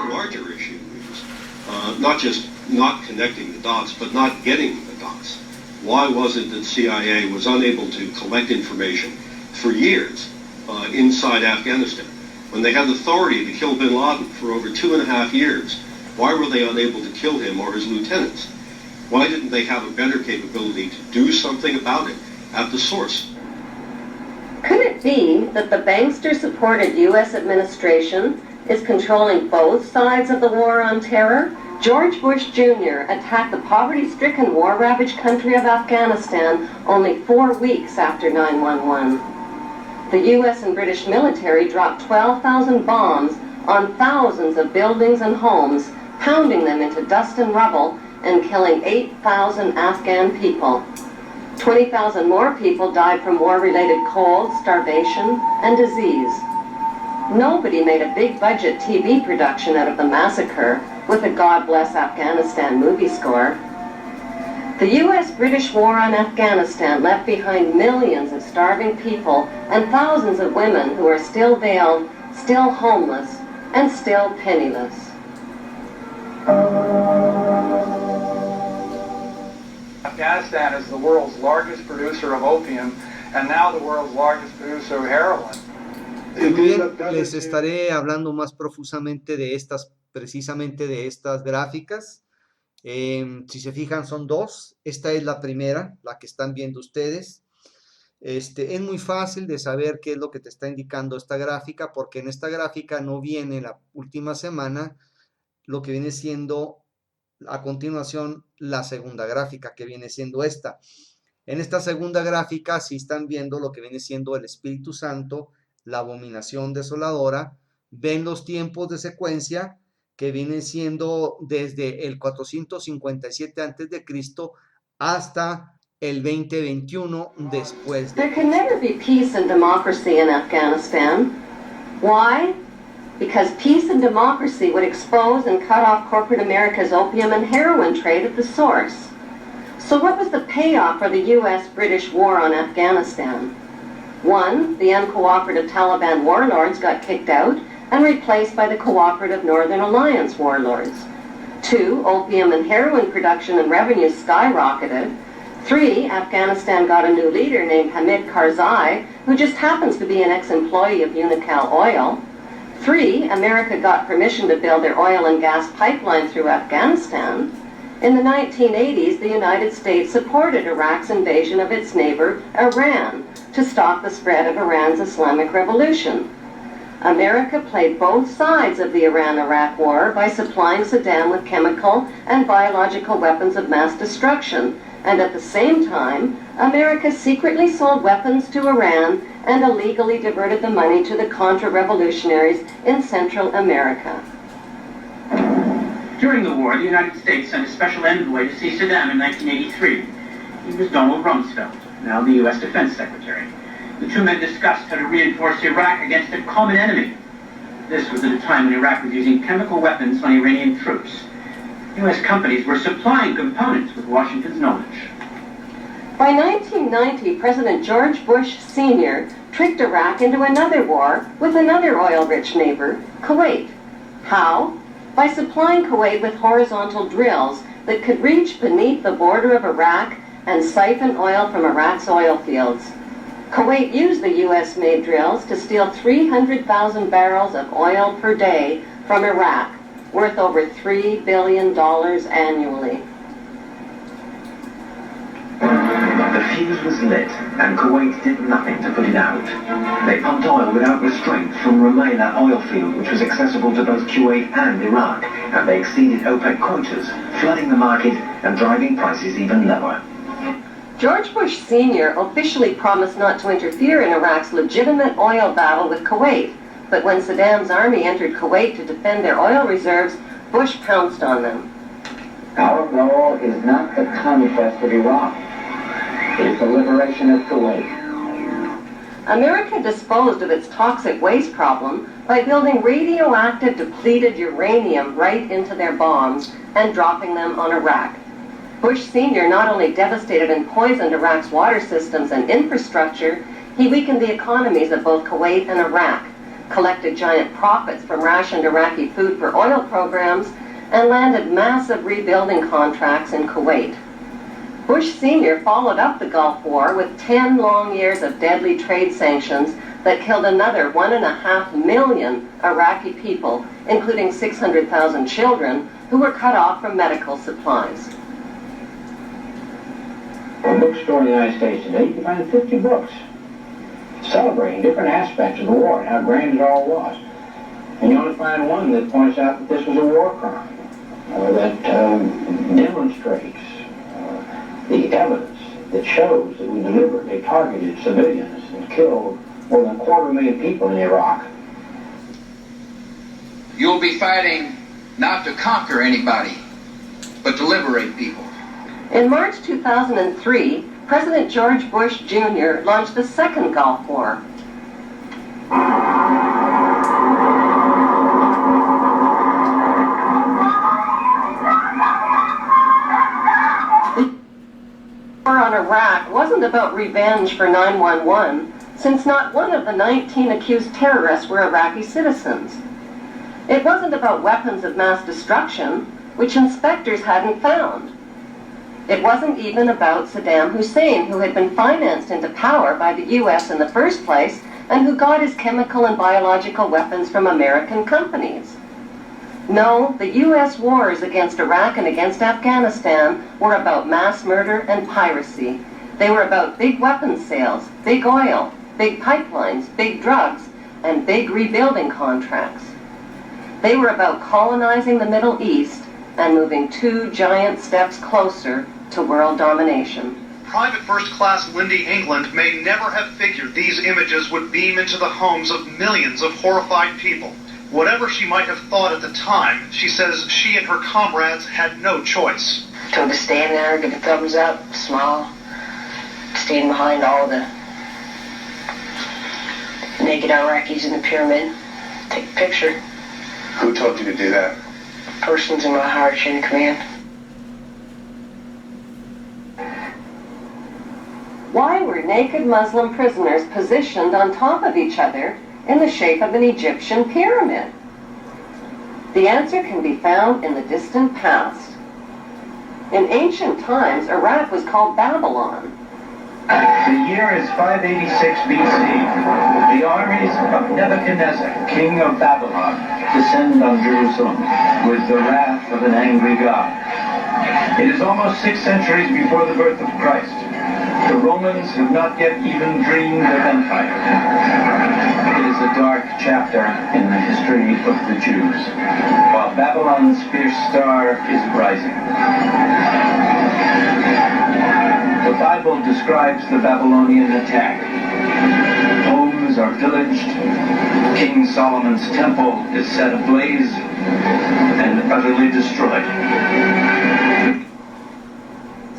The larger issue is not just not connecting the dots, but not getting the dots. Why was it that CIA was unable to collect information for years inside Afghanistan? When they had authority to kill bin Laden for over 2.5 years, why were they unable to kill him or his lieutenants? Why didn't they have a better capability to do something about it at the source? Could it be that the bankster-supported U.S. administration is controlling both sides of the war on terror? George Bush Jr. attacked the poverty-stricken, war-ravaged country of Afghanistan only 4 weeks after 9/11. The U.S. and British military dropped 12,000 bombs on thousands of buildings and homes, pounding them into dust and rubble and killing 8,000 Afghan people. 20,000 more people died from war-related cold, starvation, and disease. Nobody made a big-budget TV production out of the massacre with a God Bless Afghanistan movie score. The U.S.-British war on Afghanistan left behind millions of starving people and thousands of women who are still veiled, still homeless, and still penniless. Afghanistan is the world's largest producer of opium and now the world's largest producer of heroin. Muy bien, les estaré hablando más profusamente de estas, precisamente de estas gráficas. Si se fijan, son dos. Esta es la primera, la que están viendo ustedes. Es muy fácil de saber qué es lo que te está indicando esta gráfica, porque en esta gráfica no viene la última semana, lo que viene siendo a continuación la segunda gráfica, que viene siendo esta. En esta segunda gráfica sí están viendo lo que viene siendo el Espíritu Santo, la abominación desoladora. Ven los tiempos de secuencia que vienen siendo desde el 457 a.C. hasta el 2021 después de... There can never be peace and democracy in Afghanistan. Why? Because peace and democracy would expose and cut off corporate America's opium and heroin trade at the source. So what was the payoff for the U.S.-British war on Afghanistan? 1, the uncooperative Taliban warlords got kicked out and replaced by the cooperative Northern Alliance warlords. 2, opium and heroin production and revenue skyrocketed. 3, Afghanistan got a new leader named Hamid Karzai, who just happens to be an ex-employee of Unocal Oil. 3, America got permission to build their oil and gas pipeline through Afghanistan. In the 1980s, the United States supported Iraq's invasion of its neighbor, Iran, to stop the spread of Iran's Islamic Revolution. America played both sides of the Iran-Iraq war by supplying Saddam with chemical and biological weapons of mass destruction, and at the same time, America secretly sold weapons to Iran and illegally diverted the money to the Contra-revolutionaries in Central America. During the war, the United States sent a special envoy to see Saddam in 1983. He was Donald Rumsfeld, now the U.S. Defense Secretary. The two men discussed how to reinforce Iraq against a common enemy. This was at a time when Iraq was using chemical weapons on Iranian troops. U.S. companies were supplying components with Washington's knowledge. By 1990, President George Bush Sr. tricked Iraq into another war with another oil-rich neighbor, Kuwait. How? By supplying Kuwait with horizontal drills that could reach beneath the border of Iraq and siphon oil from Iraq's oil fields. Kuwait used the U.S.-made drills to steal 300,000 barrels of oil per day from Iraq, worth over $3 billion annually. The fuse was lit, and Kuwait did nothing to put it out. They pumped oil without restraint from Rumaila oil field, which was accessible to both Kuwait and Iraq, and they exceeded OPEC quotas, flooding the market and driving prices even lower. George Bush Sr. officially promised not to interfere in Iraq's legitimate oil battle with Kuwait, but when Saddam's army entered Kuwait to defend their oil reserves, Bush pounced on them. Our goal is not the conquest of Iraq. It is the liberation of Kuwait. America disposed of its toxic waste problem by building radioactive depleted uranium right into their bombs and dropping them on Iraq. Bush Sr. not only devastated and poisoned Iraq's water systems and infrastructure, he weakened the economies of both Kuwait and Iraq, collected giant profits from rationed Iraqi food for oil programs, and landed massive rebuilding contracts in Kuwait. Bush Sr. followed up the Gulf War with 10 long years of deadly trade sanctions that killed another 1.5 million Iraqi people, including 600,000 children, who were cut off from medical supplies. In a bookstore in the United States today, you can find 50 books celebrating different aspects of the war and how grand it all was. And you only find one that points out that this was a war crime, or that demonstrates the evidence that shows that we deliberately targeted civilians and killed more than 250,000 people in Iraq. You'll be fighting not to conquer anybody, but to liberate people. In March 2003, President George Bush Jr. launched the Second Gulf War. The war on Iraq wasn't about revenge for 9/11, since not one of the 19 accused terrorists were Iraqi citizens. It wasn't about weapons of mass destruction, which inspectors hadn't found. It wasn't even about Saddam Hussein, who had been financed into power by the U.S. in the first place, and who got his chemical and biological weapons from American companies. No, the U.S. wars against Iraq and against Afghanistan were about mass murder and piracy. They were about big weapons sales, big oil, big pipelines, big drugs, and big rebuilding contracts. They were about colonizing the Middle East and moving 2 giant steps closer to world domination. Private First Class Lindy England may never have figured these images would beam into the homes of millions of horrified people. Whatever she might have thought at the time, she says she and her comrades had no choice. So to stand there, give a thumbs up, smile, stand behind all the naked Iraqis in the pyramid, take a picture. Who told you to do that? Persons in my higher chain of command. Why were naked Muslim prisoners positioned on top of each other in the shape of an Egyptian pyramid? The answer can be found in the distant past. In ancient times, Iraq was called Babylon. The year is 586 BC. The armies of Nebuchadnezzar, king of Babylon, descend on Jerusalem with the wrath of an angry God. It is almost 6 centuries before the birth of Christ. The Romans have not yet even dreamed of empire. It is a dark chapter in the history of the Jews, while Babylon's fierce star is rising. The Bible describes the Babylonian attack. Homes are pillaged, King Solomon's temple is set ablaze and utterly destroyed.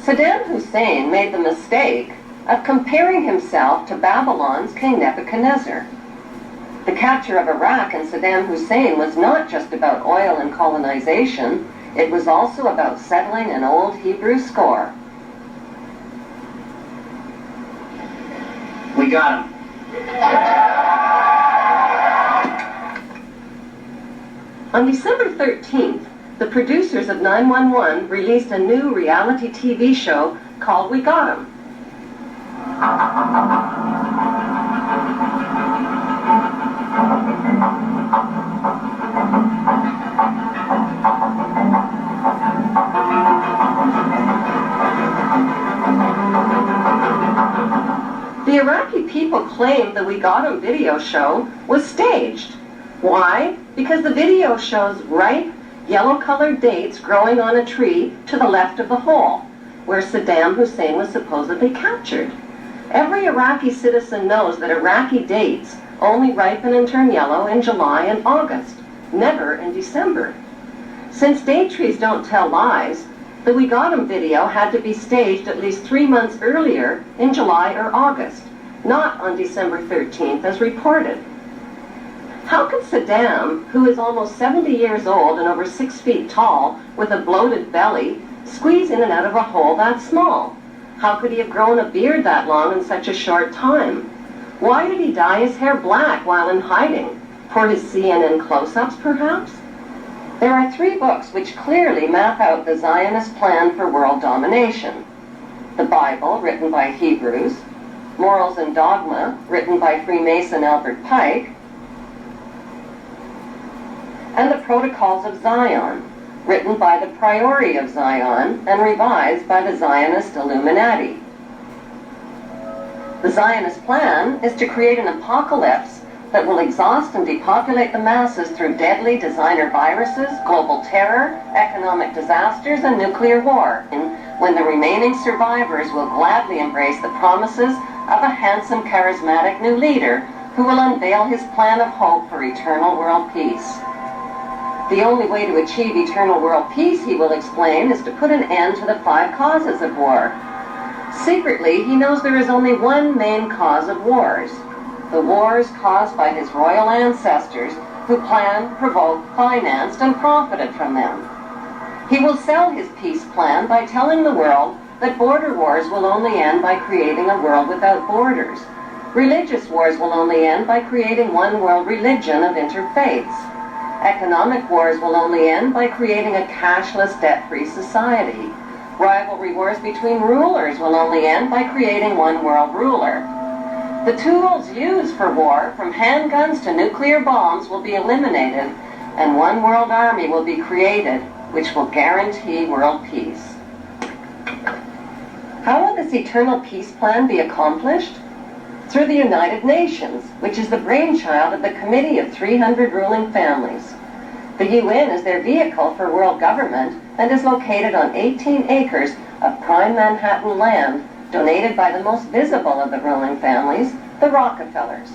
Saddam Hussein made the mistake of comparing himself to Babylon's King Nebuchadnezzar. The capture of Iraq and Saddam Hussein was not just about oil and colonization, it was also about settling an old Hebrew score. We got him. On December 13th, the producers of 911 released a new reality TV show called We Got 'Em. The Iraqi people claimed the We Got 'Em video show was staged. Why? Because the video shows ripe, yellow-colored dates growing on a tree to the left of the hole, where Saddam Hussein was supposedly captured. Every Iraqi citizen knows that Iraqi dates only ripen and turn yellow in July and August, never in December. Since date trees don't tell lies, the We Got 'Em video had to be staged at least 3 months earlier in July or August, not on December 13th as reported. How could Saddam, who is almost 70 years old and over 6 feet tall with a bloated belly, squeeze in and out of a hole that small? How could he have grown a beard that long in such a short time? Why did he dye his hair black while in hiding? For his CNN close-ups, perhaps? There are 3 books which clearly map out the Zionist plan for world domination. The Bible, written by Hebrews, Morals and Dogma, written by Freemason Albert Pike, and the Protocols of Zion, written by the Priori of Zion and revised by the Zionist Illuminati. The Zionist plan is to create an apocalypse that will exhaust and depopulate the masses through deadly designer viruses, global terror, economic disasters, and nuclear war, when the remaining survivors will gladly embrace the promises of a handsome, charismatic new leader who will unveil his plan of hope for eternal world peace. The only way to achieve eternal world peace, he will explain, is to put an end to the 5 causes of war. Secretly, he knows there is only one main cause of wars: the wars caused by his royal ancestors who planned, provoked, financed, and profited from them. He will sell his peace plan by telling the world that border wars will only end by creating a world without borders. Religious wars will only end by creating one world religion of interfaiths. Economic wars will only end by creating a cashless, debt-free society. Rivalry wars between rulers will only end by creating one world ruler. The tools used for war, from handguns to nuclear bombs, will be eliminated, and one world army will be created, which will guarantee world peace. How will this eternal peace plan be accomplished? Through the United Nations, which is the brainchild of the Committee of 300 Ruling Families. The UN is their vehicle for world government and is located on 18 acres of prime Manhattan land donated by the most visible of the ruling families, the Rockefellers.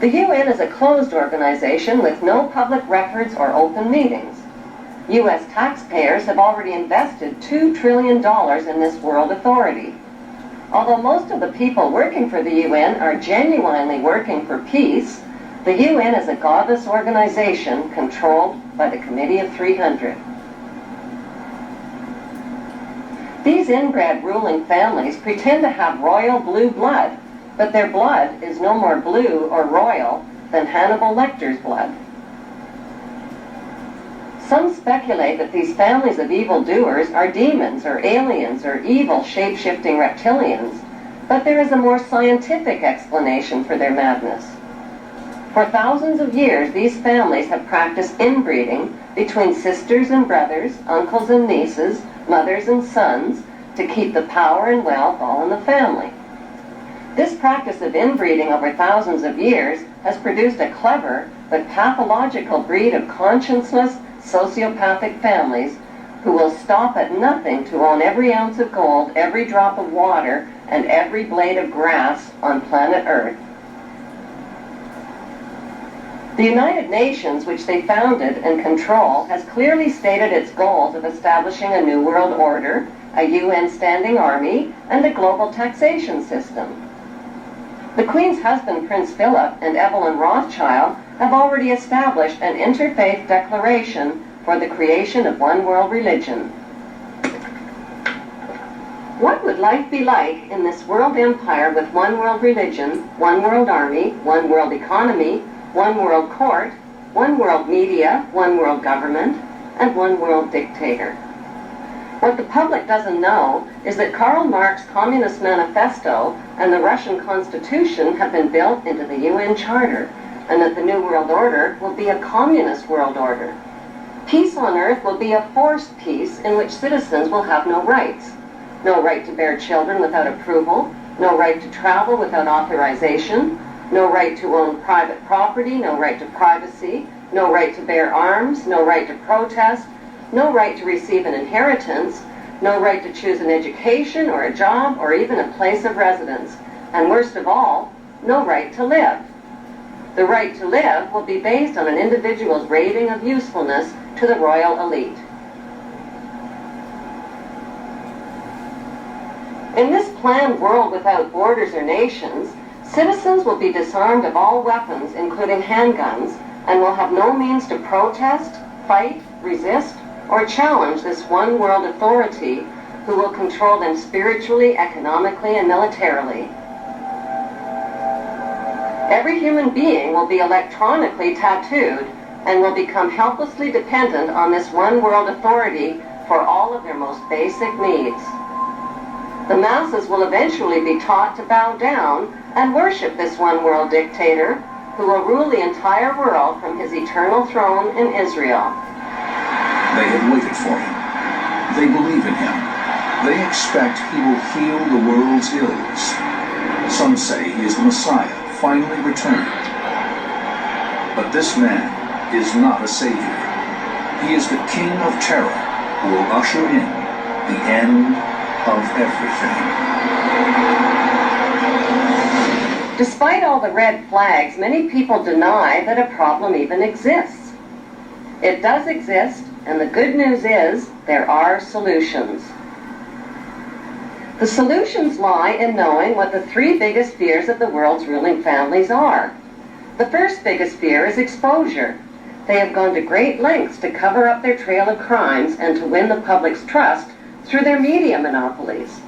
The UN is a closed organization with no public records or open meetings. U.S. taxpayers have already invested $2 trillion in this world authority. Although most of the people working for the UN are genuinely working for peace, the UN is a godless organization controlled by the Committee of 300. The These inbred ruling families pretend to have royal blue blood, but their blood is no more blue or royal than Hannibal Lecter's blood. Some speculate that these families of evildoers are demons or aliens or evil shape-shifting reptilians, but there is a more scientific explanation for their madness. For thousands of years, these families have practiced inbreeding between sisters and brothers, uncles and nieces, mothers and sons, to keep the power and wealth all in the family. This practice of inbreeding over thousands of years has produced a clever but pathological breed of conscienceless, sociopathic families who will stop at nothing to own every ounce of gold, every drop of water, and every blade of grass on planet Earth. The United Nations, which they founded and control, has clearly stated its goals of establishing a new world order, a UN standing army, and a global taxation system. The Queen's husband, Prince Philip, and Evelyn Rothschild have already established an interfaith declaration for the creation of one world religion. What would life be like in this world empire with one world religion, one world army, one world economy, one world court, one world media, one world government, and one world dictator? What the public doesn't know is that Karl Marx's Communist Manifesto and the Russian Constitution have been built into the UN Charter, and that the New World Order will be a communist world order. Peace on earth will be a forced peace in which citizens will have no rights. No right to bear children without approval, no right to travel without authorization, no right to own private property, no right to privacy, no right to bear arms, no right to protest, no right to receive an inheritance, no right to choose an education or a job or even a place of residence, and worst of all, no right to live. The right to live will be based on an individual's rating of usefulness to the royal elite. In this planned world without borders or nations, citizens will be disarmed of all weapons, including handguns, and will have no means to protest, fight, resist, or challenge this one world authority who will control them spiritually, economically, and militarily. Every human being will be electronically tattooed and will become helplessly dependent on this one world authority for all of their most basic needs. The masses will eventually be taught to bow down and worship this one world dictator who will rule the entire world from his eternal throne in Israel. They have waited for him. They believe in him. They expect he will heal the world's ills. Some say he is the Messiah, finally returned. But this man is not a savior. He is the king of terror who will usher in the end of everything. Despite all the red flags, many people deny that a problem even exists. It does exist, and the good news is there are solutions. The solutions lie in knowing what the three biggest fears of the world's ruling families are. The first biggest fear is exposure. They have gone to great lengths to cover up their trail of crimes and to win the public's trust through their media monopolies.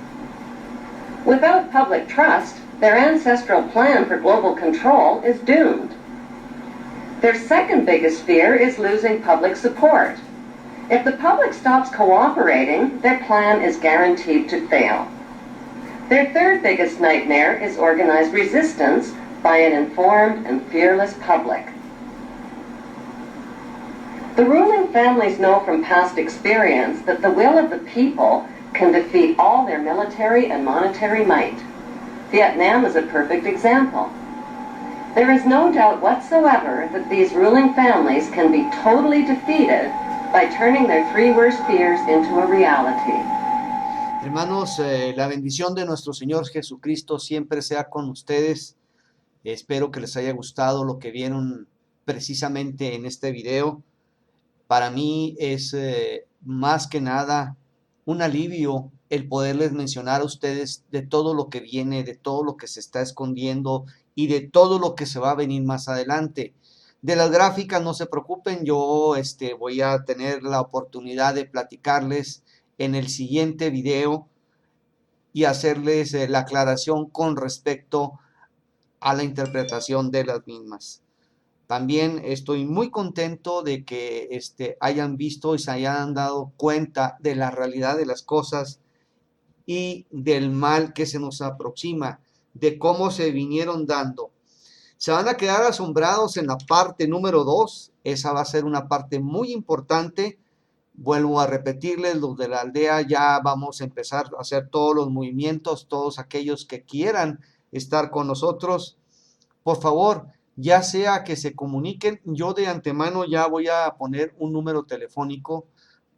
Without public trust, their ancestral plan for global control is doomed. Their second biggest fear is losing public support. If the public stops cooperating, their plan is guaranteed to fail. Their third biggest nightmare is organized resistance by an informed and fearless public. The ruling families know from past experience that the will of the people can defeat all their military and monetary might. Vietnam is a perfect example. There is no doubt whatsoever that these ruling families can be totally defeated by turning their three worst fears into a reality. Hermanos, la bendición de nuestro Señor Jesucristo siempre sea con ustedes. Espero que les haya gustado lo que vieron precisamente en este video. Para mí es más que nada un alivio el poderles mencionar a ustedes de todo lo que viene, de todo lo que se está escondiendo y de todo lo que se va a venir más adelante. De las gráficas no se preocupen, yo voy a tener la oportunidad de platicarles en el siguiente video y hacerles la aclaración con respecto a la interpretación de las mismas. También estoy muy contento de que hayan visto y se hayan dado cuenta de la realidad de las cosas y del mal que se nos aproxima, de cómo se vinieron dando. Se van a quedar asombrados en la parte número 2, esa va a ser una parte muy importante. Vuelvo a repetirles, los de la aldea ya vamos a empezar a hacer todos los movimientos, todos aquellos que quieran estar con nosotros, por favor, ya sea que se comuniquen, yo de antemano ya voy a poner un número telefónico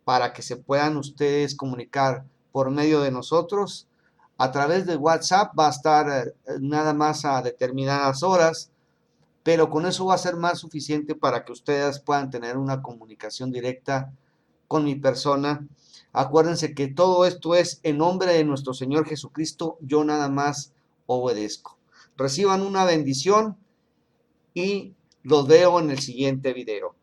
para que se puedan ustedes comunicar por medio de nosotros. A través de WhatsApp va a estar nada más a determinadas horas, pero con eso va a ser más suficiente para que ustedes puedan tener una comunicación directa con mi persona. Acuérdense que todo esto es en nombre de nuestro Señor Jesucristo, yo nada más obedezco. Reciban una bendición y los veo en el siguiente video.